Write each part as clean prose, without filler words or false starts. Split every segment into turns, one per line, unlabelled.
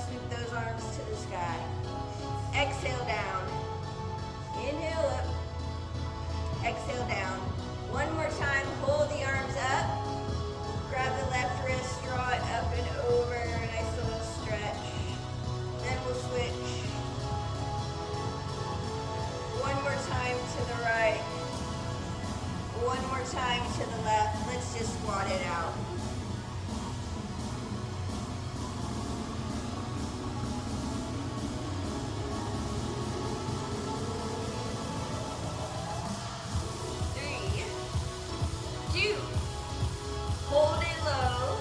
sweep those arms to the sky. Exhale down. Inhale up. Exhale down. One more time, pull the arms up. Grab the left wrist, draw it up and over. Nice little stretch. Then we'll switch. One more time to the right. One more time to the left. Let's just squat it out. Hold it low,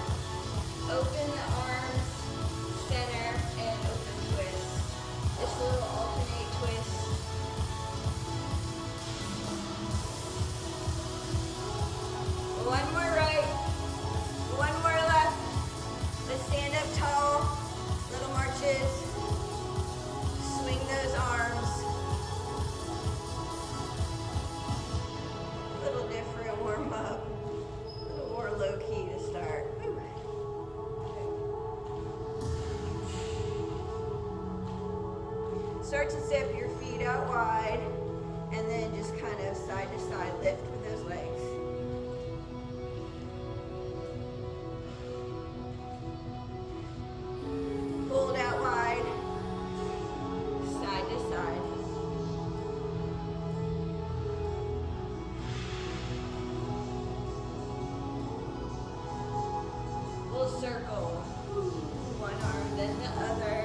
open the arms, center, and open twist. This little alternate twist. One more right, one more left. Let's stand up tall, little marches. Swing those arms. A little different warm up. More low key to start. Start to step your feet out wide and then just kind of side to side lift with those legs. Hold out wide, side to side. Circle. One arm, then the other.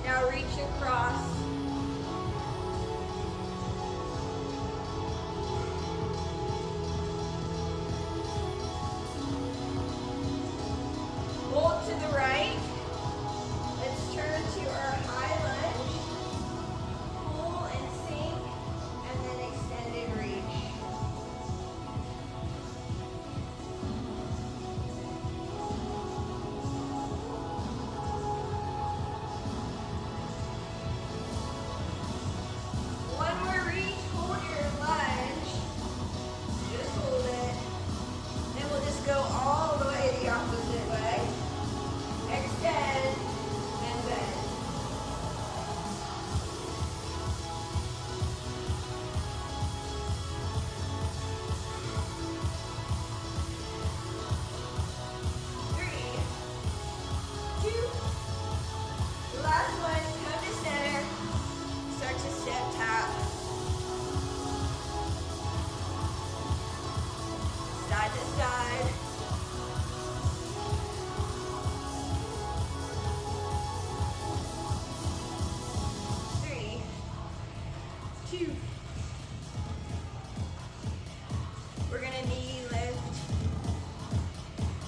Now reach across. Hold to the right. Turn to our high lunge, pull and sink, and then extended reach. One more reach, hold your lunge, just hold it. Then we'll just go all the way the opposite way. Extend. Side to side. Three, two. We're gonna knee lift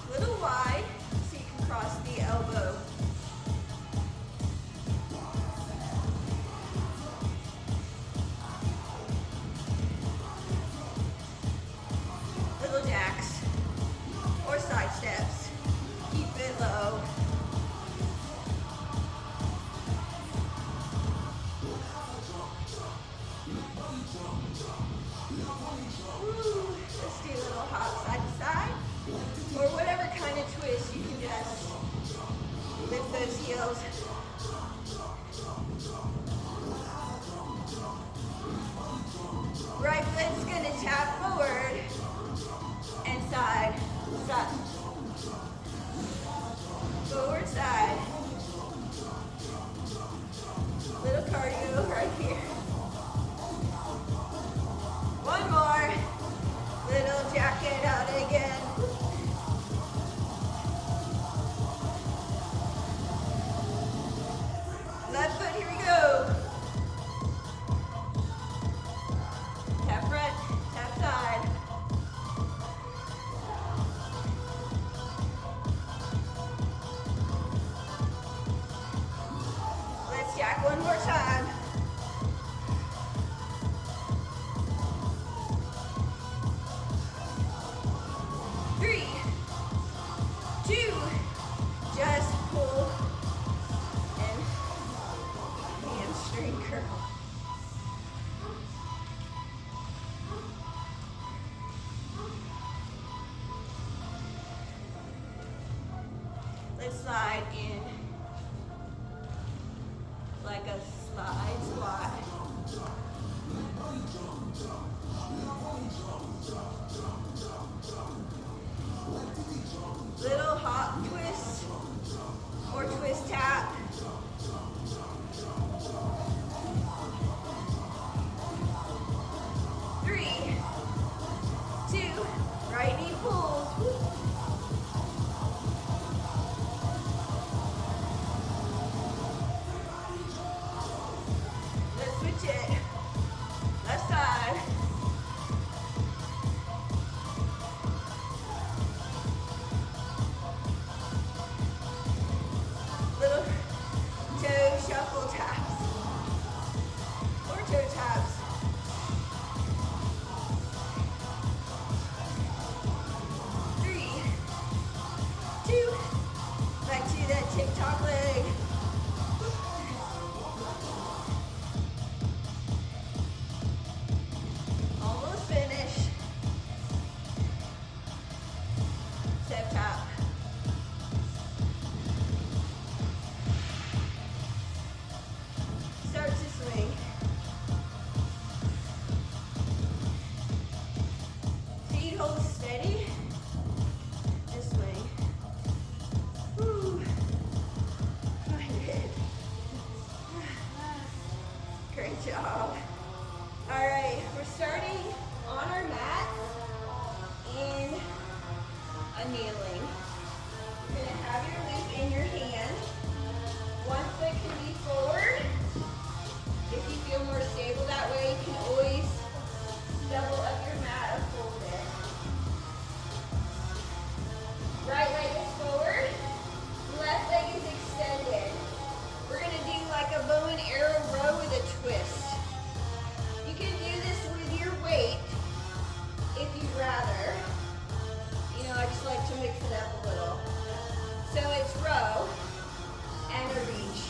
a little wide so you can cross the elbow. Little jacks or side steps. Keep it low. Ooh, let's do a little hop side to side. Or whatever kind of twist, you can just lift those heels. Right foot's gonna tap forward and side, side. Forward, side. Little cardio right here. One more. Little jacket out again. Left foot, here we go. Tap front, tap side. Let's jack one more time. Just pull and hamstring curl. slide in like a slide squat. Little hop twist or twist tap. Three, two, right knee pulls. Let's switch it. Left side. Little toe shuffle taps or toe taps. Three, two, back to that TikTok leg. Almost finished. Step tap. Start to swing. Feet hold steady and swing. Woo. Find it. Great job. All right, we're starting on our mat in a kneeling. You're gonna have your loop in your hand. One foot can be forward. If you feel more stable that way, you can always double up your mat or fold it. Right leg is forward, left leg is extended. We're gonna do like a bow and arrow row with a twist. You can do this with your weight if you'd rather. You know, I just like to mix it up a little. So it's row and a reach.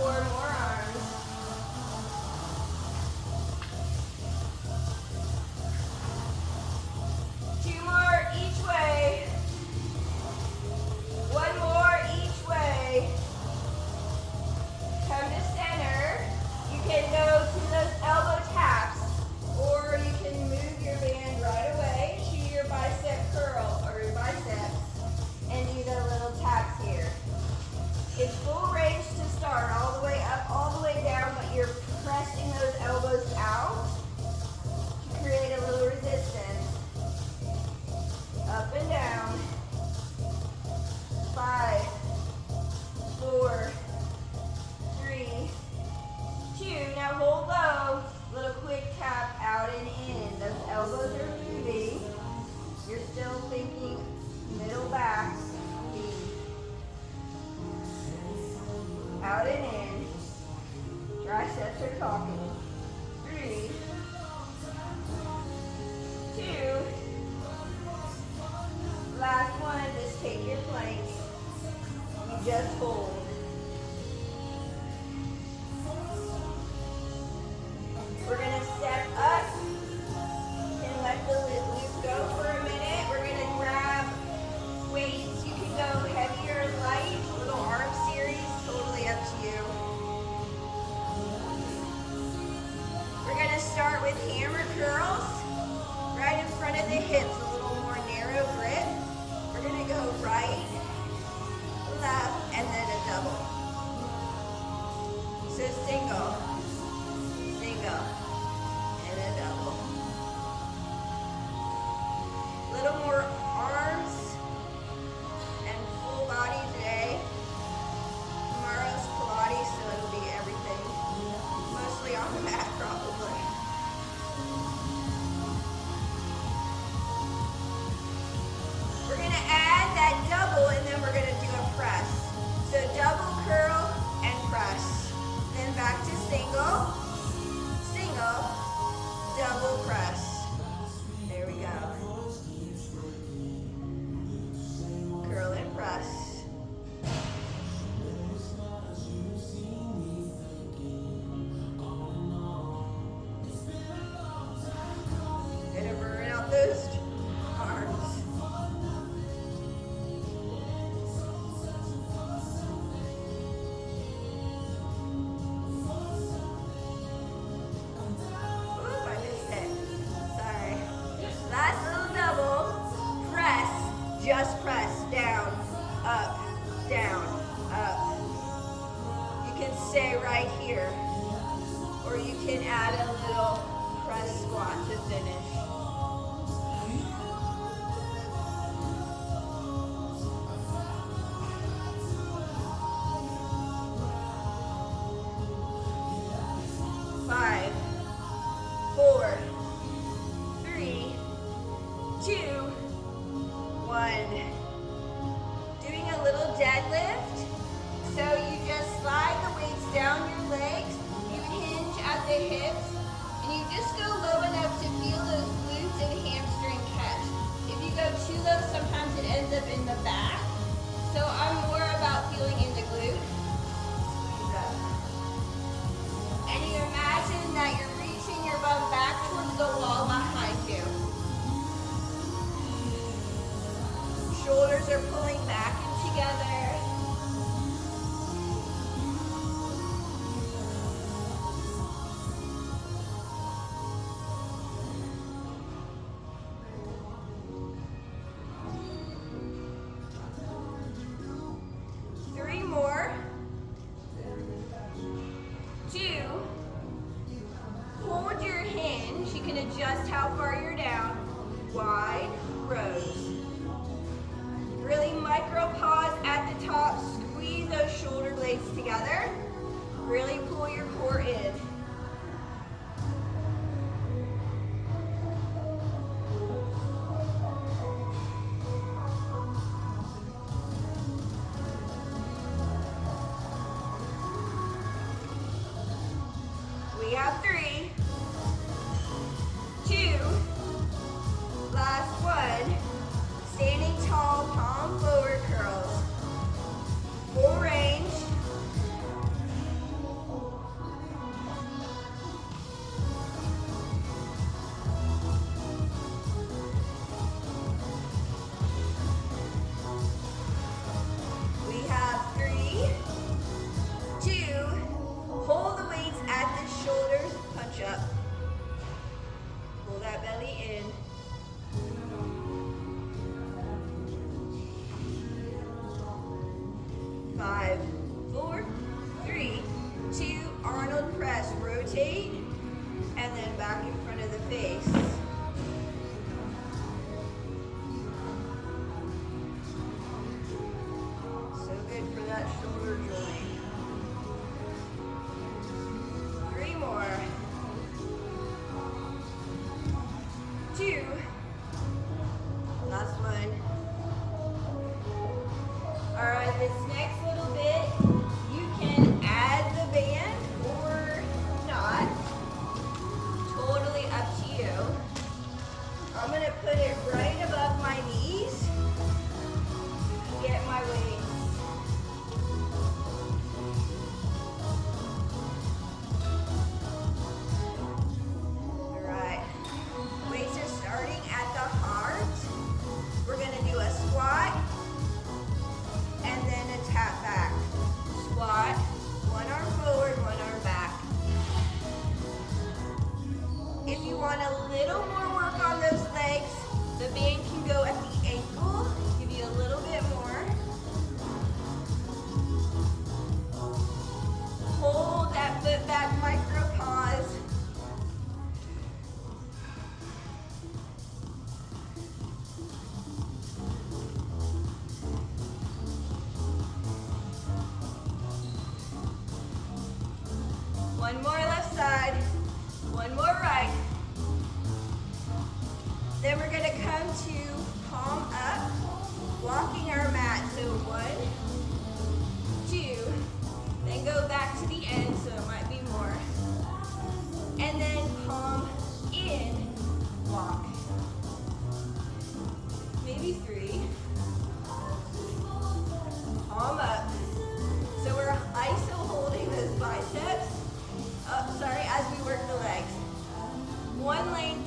4 more arms. Two more each way. One more each way. Come to center. You can go to those elbow taps, or you can move your band right away to your bicep curl or your biceps and do the little taps here. It's full range to start, all the way up, all the way down, but you're pressing those elbows out to create a little resistance. Up and down. 5, 4, 3, 2. Now hold low. Little quick tap out and in. Those elbows are moving. You're still thinking middle back. Out and in. Triceps are talking. 3, 2. Last one, just take your plank. You just hold. We're going to step up and let the loop go for a minute. We're going to grab weights. You can go heavier or light, little arm series, totally up to you. We're going to start with hammer curls right in front of the hips, a little more narrow grip. We're going to go right, left, and then a double. So single, single, and a double. Little more arms and full body today. Tomorrow's Pilates, so it'll be everything. Mostly on the mat, probably. We're going to add that double, and then we're going to do a press. So double curl and press. Then back to single, single, double press. There we go. Curl and press. Gonna burn out those arms. Oop, I missed it. Sorry. Last little double. Press. Just press. Down, up, down, up. You can stay right here. Or you can add a little press squat to finish. Five, 4, 3, 2, 1. Doing a little deadlift. So you just slide the weights down your legs. You hinge at the hips. And you just go low enough to feel those glutes and hamstring catch. If you go too low, sometimes it ends up in the back. So I'm more about feeling in the glute. Squeeze up. And you imagine that you're reaching your bum back towards the wall behind you. Shoulders are pulling back and together. 5, 4, 3, 2, Arnold press, rotate, and then back in front of the face. So good for that shoulder joint. 3 more. 2. Last one. All right, this next little bit, you can add the band or not. Totally up to you. I'm going to put it right above my knees. Get my weights. All right. Weights are starting at the heart. We're going to do a squat and then a tap back. Squat, one arm forward, one arm back. If you want a little more work on those legs, the band can go at the ankle, give you a little bit more. Hold that foot back, micro pause. One more left side, one more right. Then we're going to come to palm up, walking our mat. So 1, 2, then go back to the end, so it might be more. And then palm in, walk. Maybe 3. Palm up. So we're iso holding those biceps. As we work the legs. One length,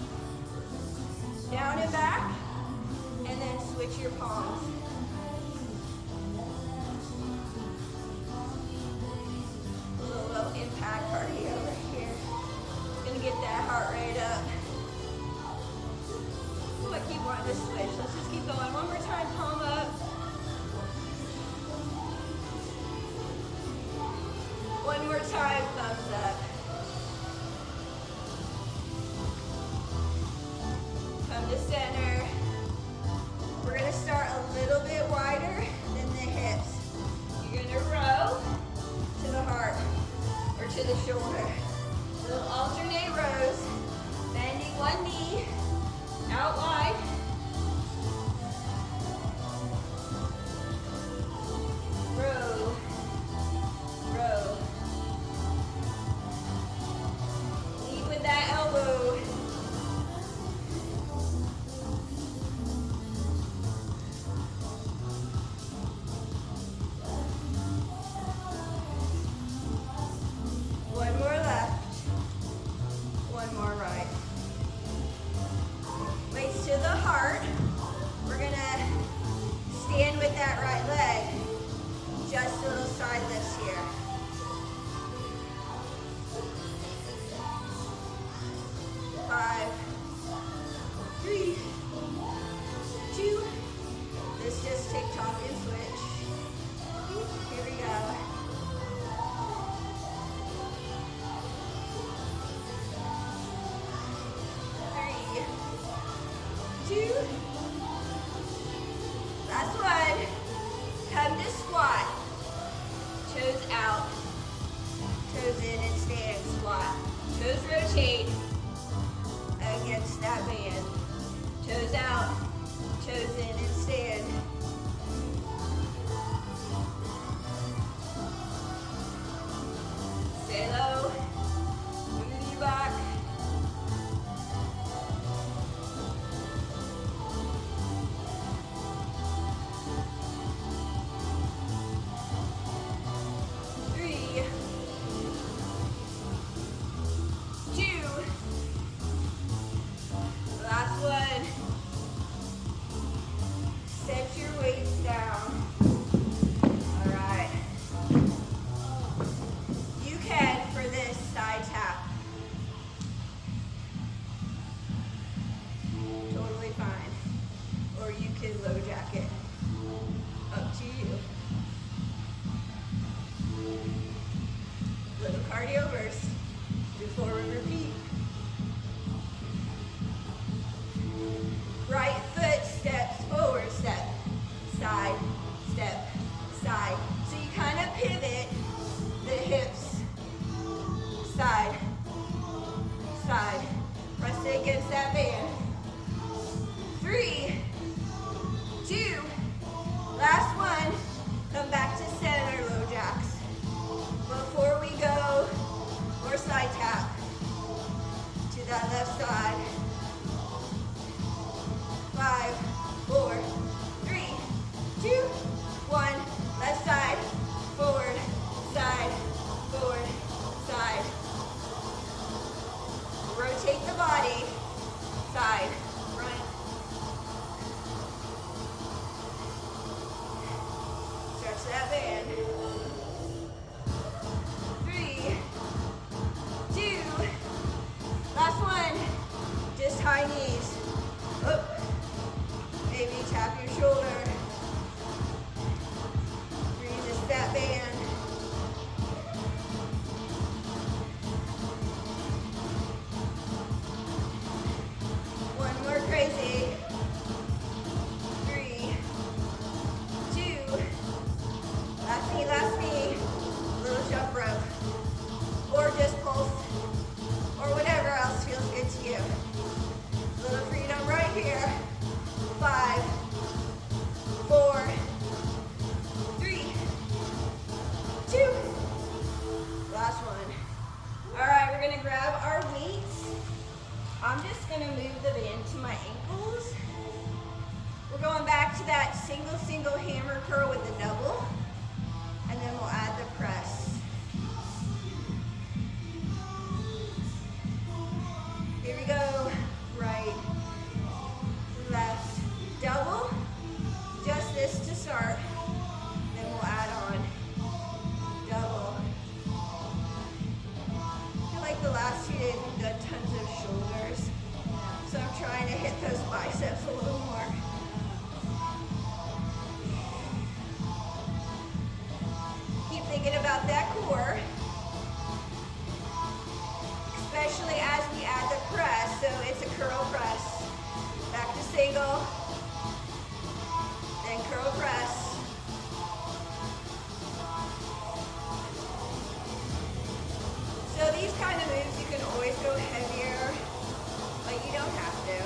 down and back, and then switch your palms. A little low impact cardio right here. It's gonna get that heart rate up. Ooh, I keep wanting to switch. Let's just keep going. One more time, palm up. One more time, thumbs up. Come to center. We're going to start a little bit wider than the hips. You're going to row to the heart or to the shoulder. So alternate rows, bending one knee out wide. Row, row. Lead with that elbow. One more left. One more right. Weights to the heart. We're gonna stand with that right leg. Just a little side lifts here. Five, 3, 2. This just TikTok and switch. Here we go. 3, 2. Last one. Come to squat. Toes out. Toes in and stand. Squat. Toes rotate against that band. Toes out. Toes in and stand. Stay low. Move your back. Set your that band. 3, 2, last one. Just high knees. Up. Maybe tap your shoulder. Resist that band. One more crazy. 3, 2, last knee, little jump rope, or just pulse, or whatever else feels good to you. Little freedom right here. 5, 4, 3, 2, last one. All right, we're gonna grab our weights. I'm just gonna move the band to my ankles. We're going back to that single hammer curl with the double, and then we'll add the press. Here we go. Right, left, double. Just this to start. Then we'll add on double. I feel like the last 2 days we've done tons of shoulders, so I'm trying to hit those biceps a little more. Thinking about that core, especially as we add the press. So it's a curl press, back to single, then curl press. So these kind of moves, you can always go heavier, but you don't have to.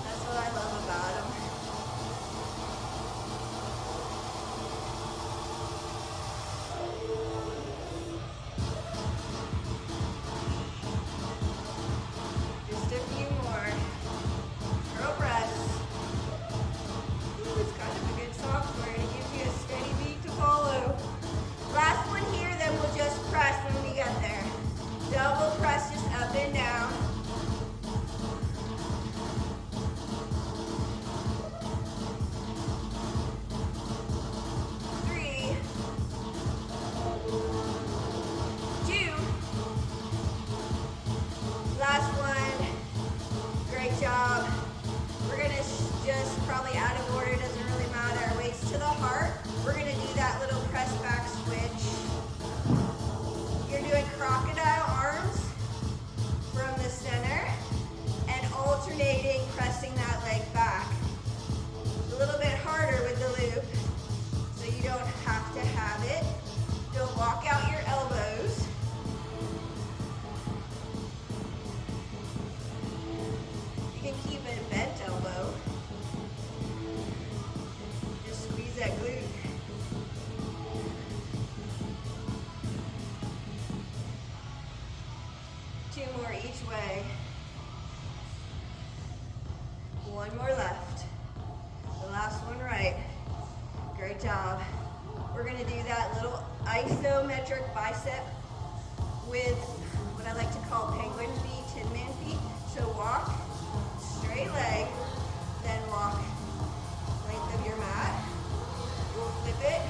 That's what I love about them. Double press just up and down. 3, 2, last one. Great job. We're gonna just probably out of order, doesn't really matter. Weights to the heart. We're gonna do that little press back switch. You're doing crocodile arms from the center and alternating, pressing that leg back. A little bit harder with the loop, so you don't have to have it. Don't walk out your elbows. You can keep it a bent elbow. Just squeeze that glute. Two more each way. One more left. The last one right. Great job. We're gonna do that little isometric bicep with what I like to call penguin feet, tin man feet. So walk, straight leg, then walk length of your mat. We'll flip it.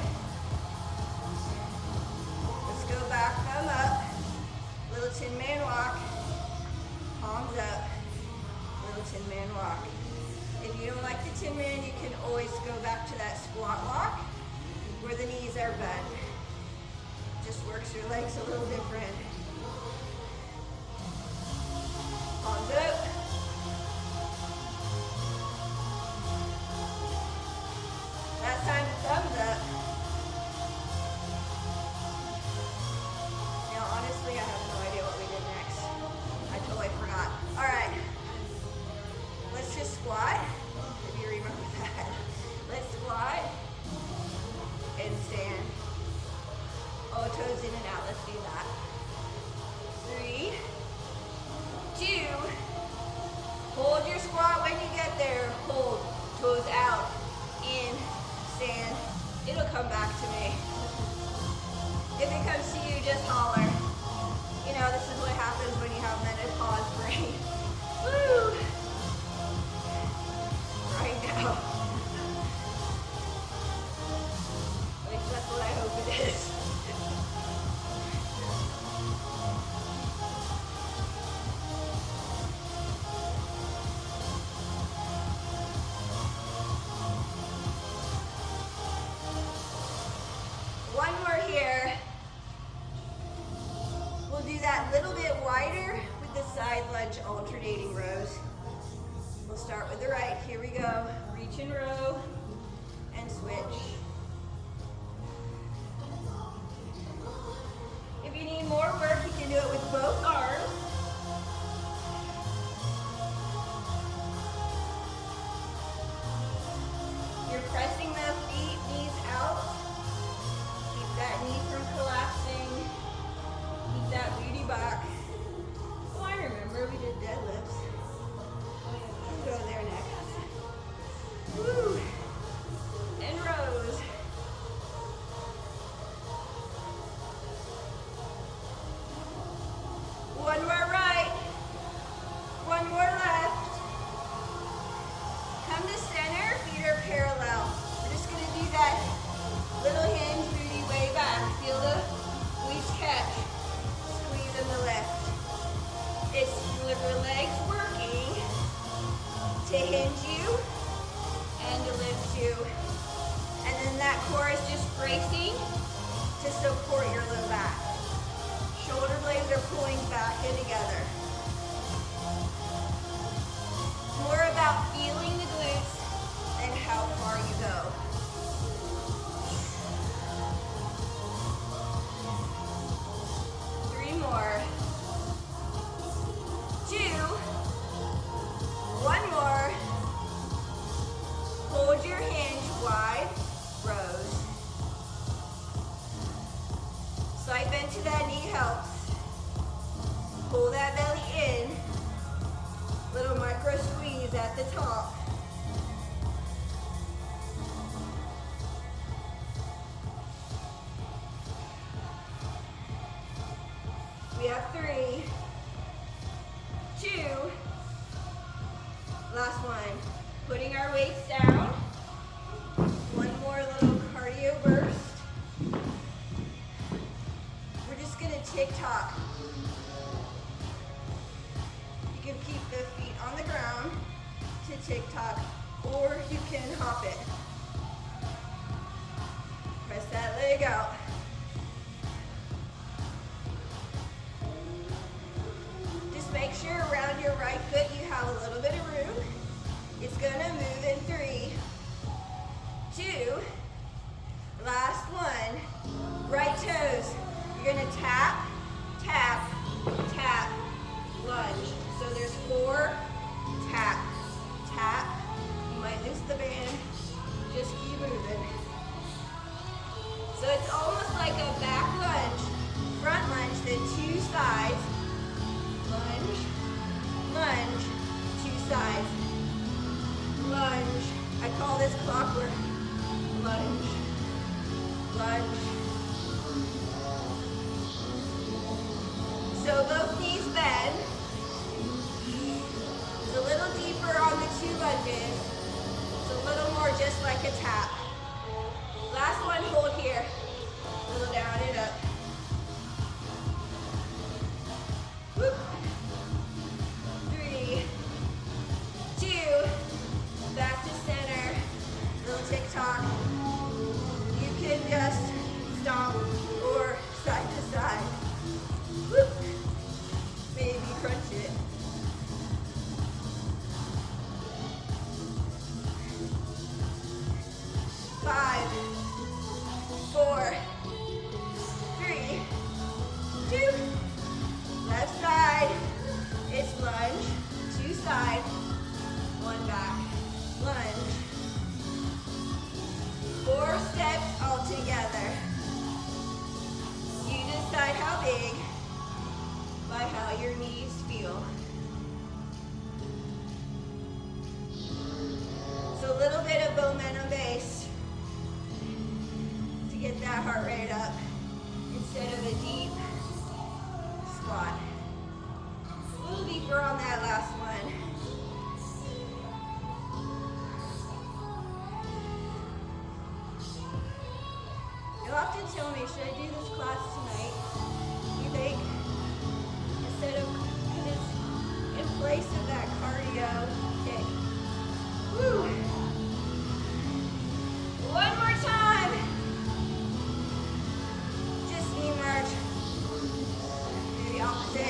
Let's go back, thumb up. Little tin man walk, palms up, little tin man walk. If you don't like the tin man, you can always go back to that squat walk where the knees are bent. Just works your legs a little different. Palms up. Last time, thumbs up. Honestly, I have no idea what we did next. I totally forgot. All right. Let's just squat. If you remember that. Let's squat and stand. Oh, toes in and out. Let's do that. 3, 2. Hold your squat when you get there. Hold. Toes out. In. Stand. It'll come back to me. If it comes to you, just holler. You know, this is what happens when you have menopause brain. Woo! Right now. Legs left that little bit wider with the side lunge alternating rows. We'll start with the right. Here we go. Reach and row and switch. If you need more work, you can do it with both arms. You're pressing the feet, knees out. Keep that knee from collapsing. Keep that booty back. Oh, I remember we did deadlifts. We'll go there next. Woo! And rows. One more right. One more left. Come to center, feet are parallel. We're just going to do that little hinge booty way back. Feel the glutes catch. Squeeze in the lift. It's your legs working to hinge you and to lift you. And then that core is just bracing to support your low back. Shoulder blades are pulling back in together. More about feeling the glutes and how far you go. Three more. Two. One more. Hold your hinge wide. Rows. Side bend to that knee helps. Pull that belly in. Little micro squeeze at the top. We have 3, 2, last one. Putting our weights down. One more little cardio burst. We're just gonna tick-tock. You can keep the feet on the ground to tick-tock, or you can hop it. Press that leg out. Just make sure around your right foot you have a little bit of room. It's gonna move in 3, 2, last one. Right toes. You're gonna tap, tap, tap, lunge. So there's 4, tap, tap. You might lose the band. Just keep moving. So it's almost like a back lunge, front lunge, then 2 sides. Lunge, lunge, 2 sides. Lunge. I call this clockwork. Lunge, lunge. So both knees bend. It's a little deeper on the 2 lunges. It's a little more just like a tap. Last one, hold here. A little down and up. Whoop. 3, 2, back to center. Little tick-tock. You can just stomp or side to side. Whoop. Maybe crunch it. Five, 4, 3, 2. Left side. It's lunge. 2 side. 1 back. Lunge. 4 steps all together. You decide how big by how your knees feel. So a little bit of momentum base to get that heart rate up instead of a deep squat. A little deeper on that last one. You'll often tell me, should I do this class tonight? You think? Instead of, because it's in place of that cardio kick. Woo! One more time. Just emerge. Do the opposite.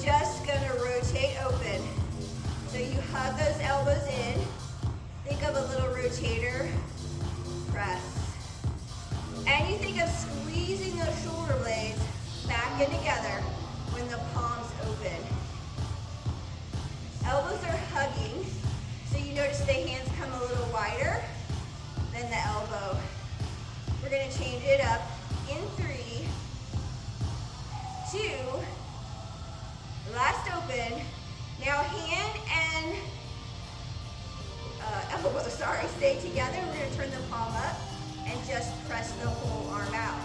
just gonna rotate open. So you hug those elbows in. Think of a little rotator press. And you think of squeezing those shoulder blades back in together when the palms open. Elbows are hugging, so you notice the hands come a little wider than the elbow. We're gonna change it up in 3, 2, last open. Now hand and elbow, stay together. We're gonna turn the palm up and just press the whole arm out.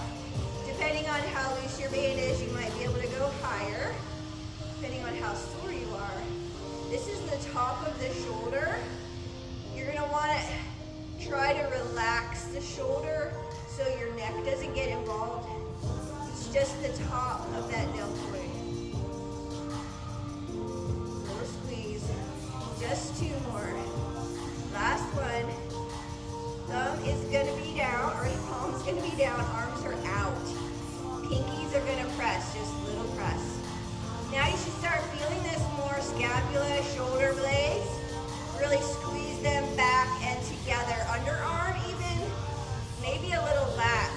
Depending on how loose your band is, you might be able to go higher, depending on how sore you are. This is the top of the shoulder. You're gonna wanna try to relax the shoulder so your neck doesn't get involved. It's just the top of that deltoid. More squeeze, just 2 more. Last one. Thumb is gonna be down, or your palm's gonna be down, arms are out. Pinkies are gonna press, just little press. Now you should start feeling this more, scapula, shoulder blades. Really squeeze them back and together. Underarm even, maybe a little lat.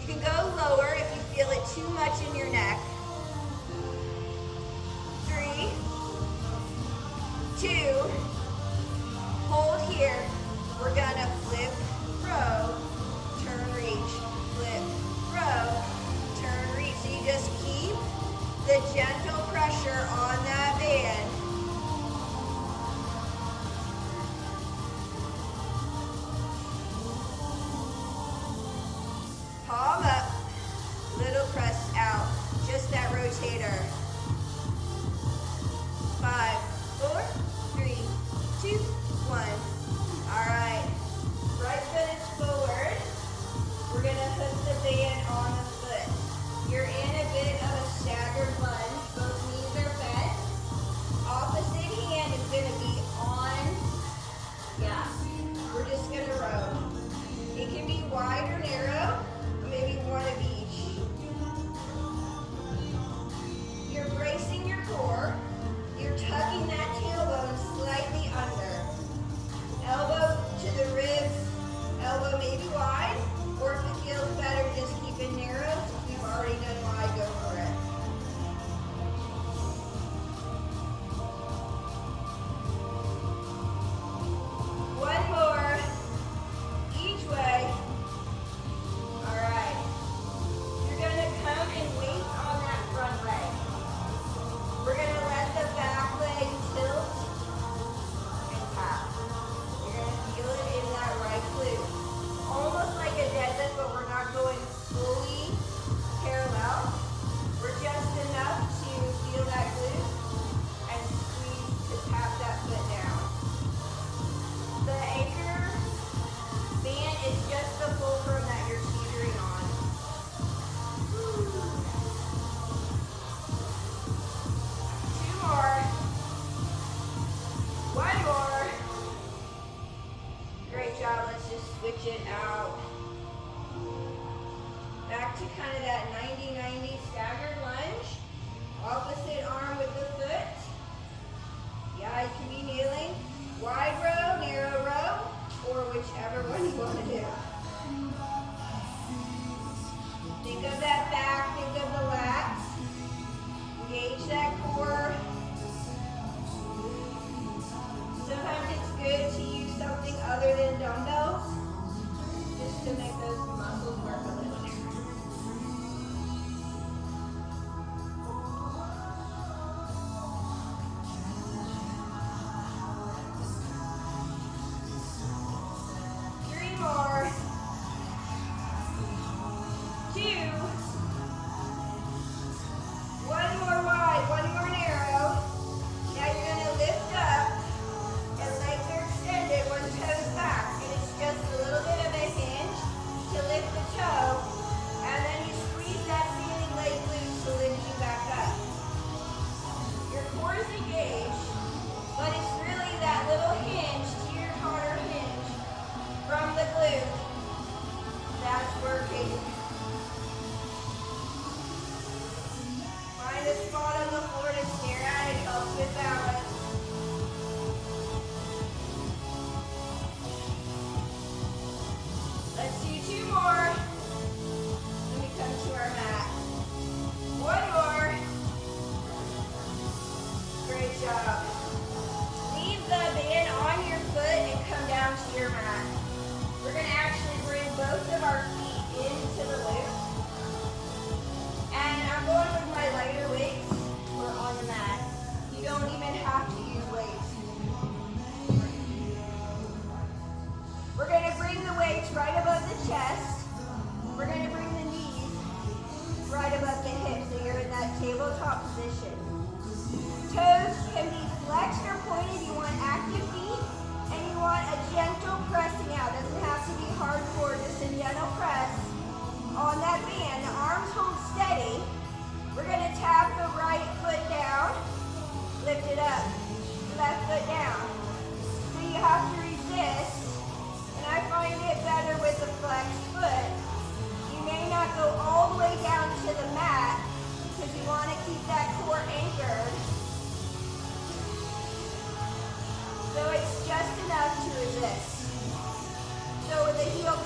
You can go lower if you feel it too much in your neck. 3, 2, hold here. We're gonna flip, row, turn, reach, flip, row, turn, reach. So you just keep the gentle pressure on that band. Palm up, little press out, just that rotator. 5, 4, 3, 2, 1. All right, right foot is forward. We're gonna hook the band on the foot. You're in a bit of a staggered lunge. Both knees are bent. Opposite hand is gonna be on, we're just gonna row. It can be wide or narrow, or maybe one of each. You're bracing your core. You're tucking that tailbone slightly under. Elbow to the ribs, elbow maybe wide, or if it feels better, just keep it narrow. Since we've already done wide, go for it. One more, each way. All right. You're gonna come and wait on that front leg. We're gonna let the back leg tilt and tap. You're gonna feel it in that right glute. Almost like a deadlift, but we're not going fully parallel. We're just enough to feel that glute and squeeze to tap that foot down. The anchor band is just the fulcrum that you're teetering on. Two more. One more. Great job. Let's just switch it out. Back to kind of that 90-90 staggered lunge. Opposite arm with the foot. Yeah, you can be kneeling. Wide row, narrow row, or whichever one you want to do. Think of that back, think of the lats. Engage that core. Sometimes it's good to use something other than dumbbells, just to make those muscles work a little different. More. 2. One more wide, one more narrow. Now you're going to lift up and legs are extended, one toes back. And it's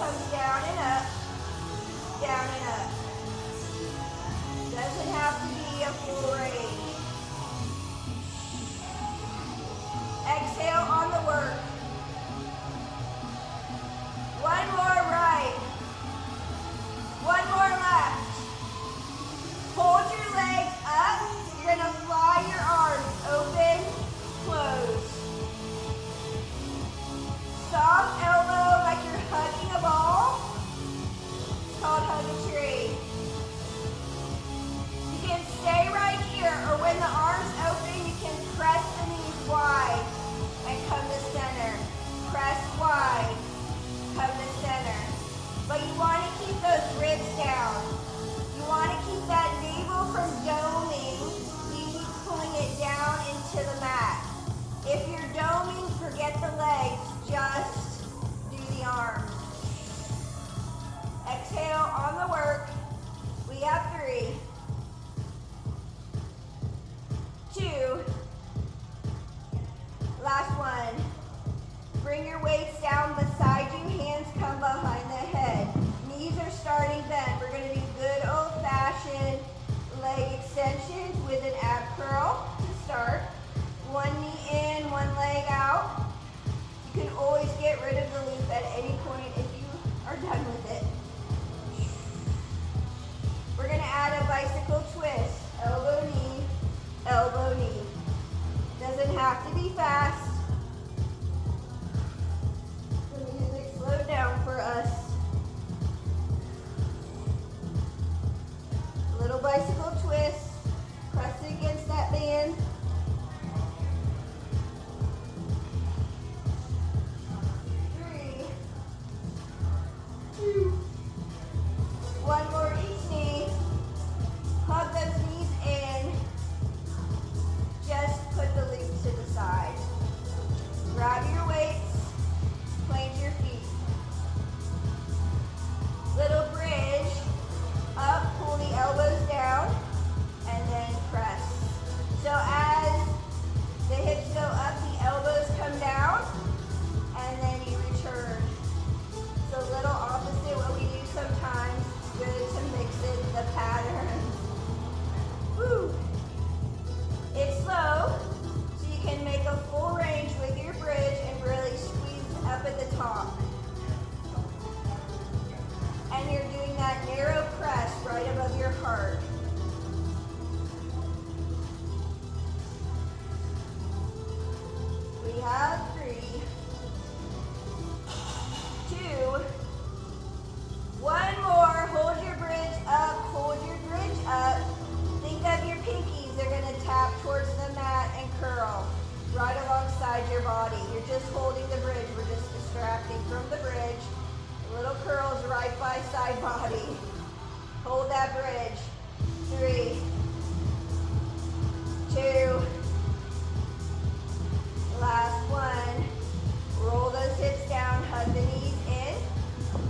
comes down and up, down and up. Doesn't have to be a full range. Exhale on the work. One more right. One more left. Hold your legs up. You're going to fly your arms open, close. Soft elbow like you're hugging a ball. It's called hug a tree. You can stay right here, or when the arms open, you can press the knees wide and come to center. Press wide, come to center. But you want to keep those ribs down. You want to keep that navel from doming. You keep pulling it down into the mat. If you're doming, forget the legs. Just do the arms. Exhale on the work. We have 3, 2, last one. Bring your weights down beside you, hands come behind the head. Knees are starting bent. We're going to do good old-fashioned leg extensions with an ab curl to start. One knee in, one leg out. You can always get rid of the loop at any point if you are done with it. We're going to add a bicycle twist. Elbow, knee, elbow, knee. Doesn't have to be fast. The music slowed down for us. Little bicycle twist. Press it against that band. 3, 2, one more each knee. Hug those knees in. Just put the loop to the side. Grab your weights. Plant your feet. Little bridge. Up, pull the elbows down, and then press. So as the hips go up, the elbows come down, and then you return. So a little opposite what we do sometimes. It's good to mix in the patterns. Woo! It's slow, so you can make a full range with your bridge and really squeeze up at the top. And you're doing that narrow press right above your heart. We have 3, 2, one more. Hold your bridge up, hold your bridge up. Think of your pinkies. They're going to tap towards the mat and curl right alongside your body. You're just holding the bridge. We're just distracting from the bridge. Little curls right by side body. Hold that bridge. 3, 2, last one. Roll those hips down, hug the knees in.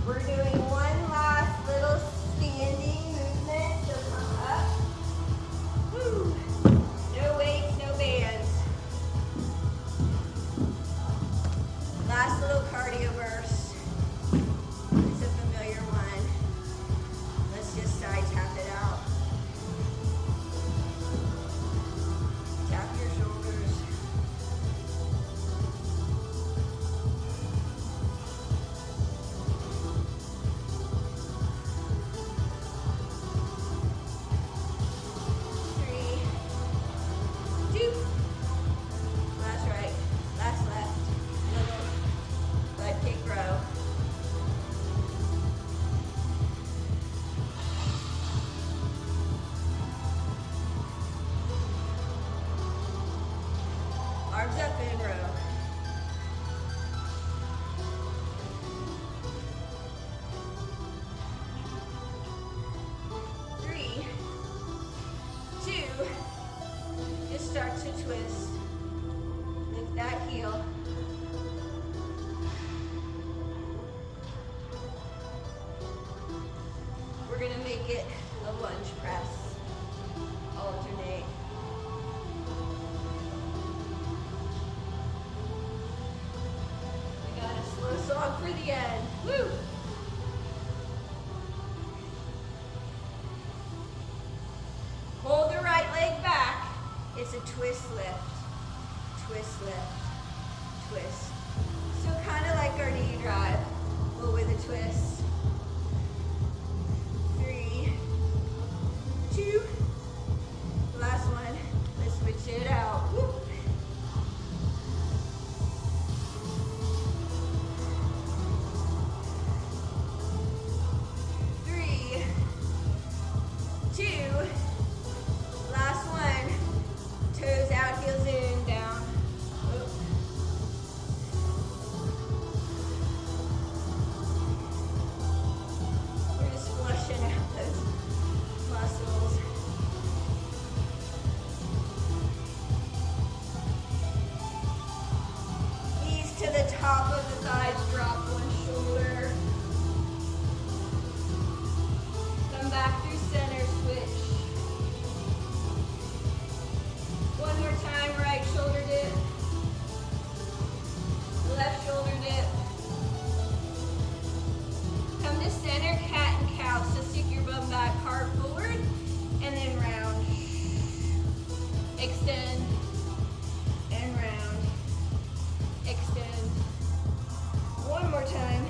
We're doing one last little standing movement. So come up. Woo. No weights, no bands. Last little cardio burst. It's a familiar one. Let's just side tap it out. Tap your shoulders. Arms up in row. Three, 2, just start to twist. Lift that heel. We're gonna make it a lunge press. Alternate. Song for the end. Woo! twist, lift, twist, lift, twist. So kind of like our knee drive, but with a twist. 3, 2, last one. Let's switch it out. Woo. 3, 2, last one. Toes out, heels in, down. Whoop. We're just flushing out those muscles. Knees to the top of the thighs, drop one shoulder. Come back through center, switch. One more time, right shoulder dip. Left shoulder dip. Come to center, cat and cow. So stick your bum back hard forward and then round. Extend and round. Extend. One more time.